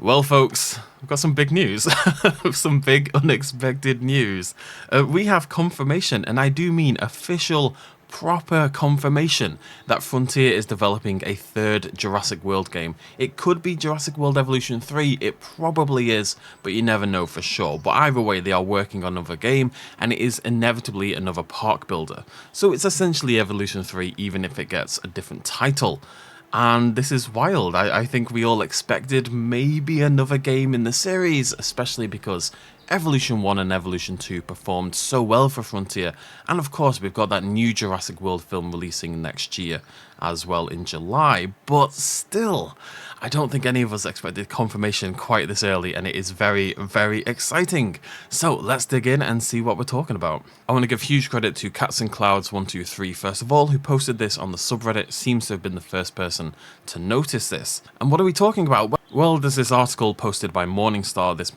Well, folks, we've got some big news. Some big unexpected news. We have confirmation, and I do mean official, proper confirmation, that Frontier is developing a third Jurassic World game. It could be Jurassic World Evolution 3, it probably is, but you never know for sure. But either way, they are working on another game, and it is inevitably another park builder. So it's essentially Evolution 3, even if it gets a different title. And this is wild. I think we all expected maybe another game in the series, especially because Evolution 1 and Evolution 2 performed so well for Frontier. And of course, we've got that new Jurassic World film releasing next year as well in July. But still, I don't think any of us expected confirmation quite this early, and it is very, very exciting. So let's dig in and see what we're talking about. I want to give huge credit to CatsandClouds123 first of all, who posted this on the subreddit, seems to have been the first person to notice this. And what are we talking about? Well, there's this article posted by Morningstar this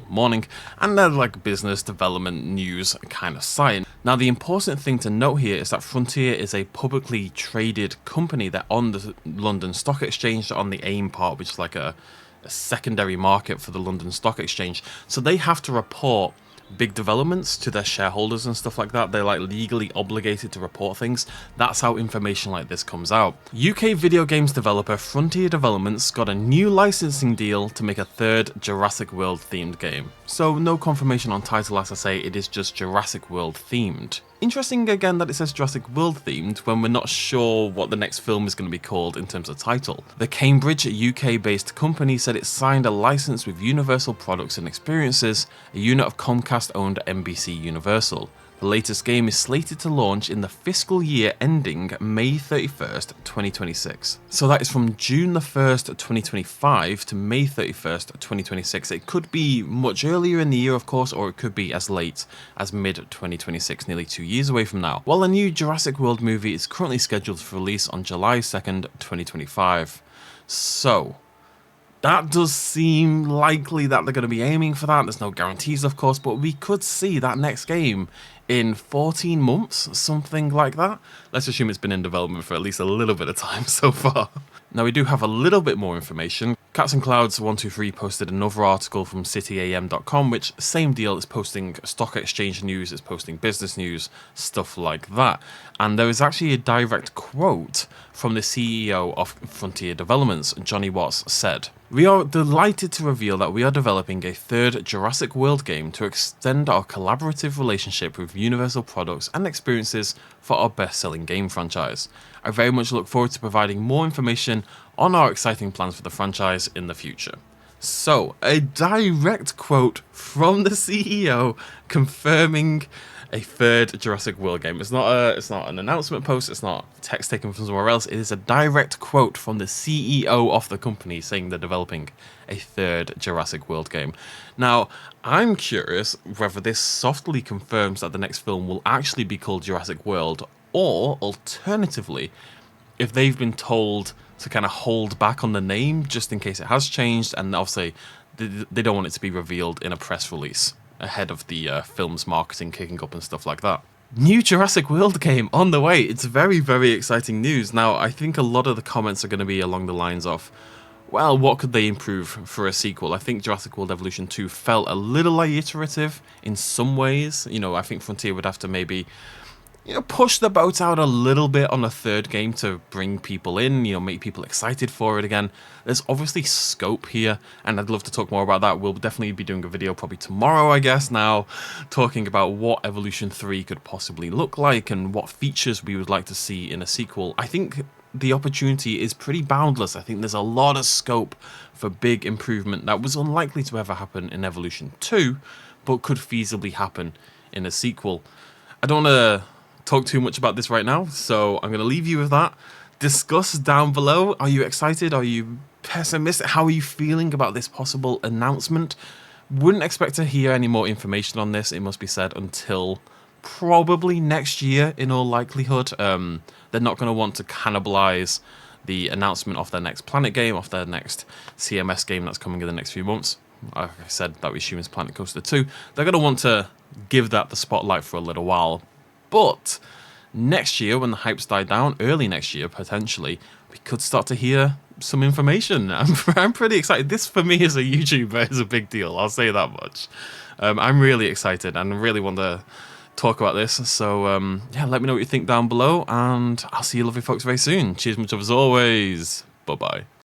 morning, and they're like business development news kind of site. Now, the important thing to note here is that Frontier is a publicly traded company. They're on the London Stock Exchange, on the AIM part, which is like a secondary market for the London Stock Exchange. So they have to report big developments to their shareholders and stuff like that. They're like legally obligated to report things. That's how information like this comes out. UK video games developer Frontier Developments got a new licensing deal to make a third Jurassic World themed game. So no confirmation on title, as I say, it is just Jurassic World themed. Interesting again that it says Jurassic World themed when we're not sure what the next film is going to be called in terms of title. The Cambridge, UK-based company said it signed a license with Universal Products and Experiences, a unit of Comcast-owned NBC Universal. The latest game is slated to launch in the fiscal year ending May 31st, 2026. So that is from June the 1st, 2025 to May 31st, 2026. It could be much earlier in the year, of course, or it could be as late as mid-2026, nearly 2 years away from now. While a new Jurassic World movie is currently scheduled for release on July 2nd, 2025. So that does seem likely that they're going to be aiming for that. There's no guarantees, of course, but we could see that next game in 14 months, something like that. Let's assume it's been in development for at least a little bit of time so far. Now, we do have a little bit more information. CatsandClouds123 posted another article from cityam.com, which, same deal, is posting stock exchange news, it's posting business news, stuff like that. And there is actually a direct quote from the CEO of Frontier Developments, Johnny Watts, said, "We are delighted to reveal that we are developing a third Jurassic World game to extend our collaborative relationship with Universal Products and Experiences for our best-selling game franchise. I very much look forward to providing more information on our exciting plans for the franchise in the future." So, a direct quote from the CEO confirming a third Jurassic World game. It's not an announcement post, it's not text taken from somewhere else, it is a direct quote from the CEO of the company saying they're developing a third Jurassic World game. Now, I'm curious whether this softly confirms that the next film will actually be called Jurassic World, or alternatively, if they've been told to kind of hold back on the name just in case it has changed, and obviously they don't want it to be revealed in a press release ahead of the film's marketing kicking up and stuff like that. New Jurassic World game on the way. It's very, very exciting news. Now, I think a lot of the comments are going to be along the lines of, well, what could they improve for a sequel? I think Jurassic World Evolution 2 felt a little iterative in some ways. You know, I think Frontier would have to maybe, push the boat out a little bit on a third game to bring people in, make people excited for it again. There's obviously scope here, and I'd love to talk more about that. We'll definitely be doing a video probably tomorrow, I guess, now, talking about what Evolution 3 could possibly look like and what features we would like to see in a sequel. I think the opportunity is pretty boundless. I think there's a lot of scope for big improvement that was unlikely to ever happen in Evolution 2, but could feasibly happen in a sequel. I don't want to talk too much about this right now, so I'm going to leave you with that. Discuss down below. Are you excited? Are you pessimistic? How are you feeling about this possible announcement? Wouldn't expect to hear any more information on this, it must be said, until probably next year in all likelihood. They're not going to want to cannibalize the announcement of their next Planet game, of their next CMS game that's coming in the next few months. Like I said, that we assume is Planet Coaster 2. They're going to want to give that the spotlight for a little while. But next year, when the hype's died down, early next year potentially, we could start to hear some information. I'm pretty excited. This for me as a YouTuber is a big deal. I'll say that much. I'm really excited and really want to talk about this. So yeah, let me know what you think down below, and I'll see you lovely folks very soon. Cheers much as always. Bye bye.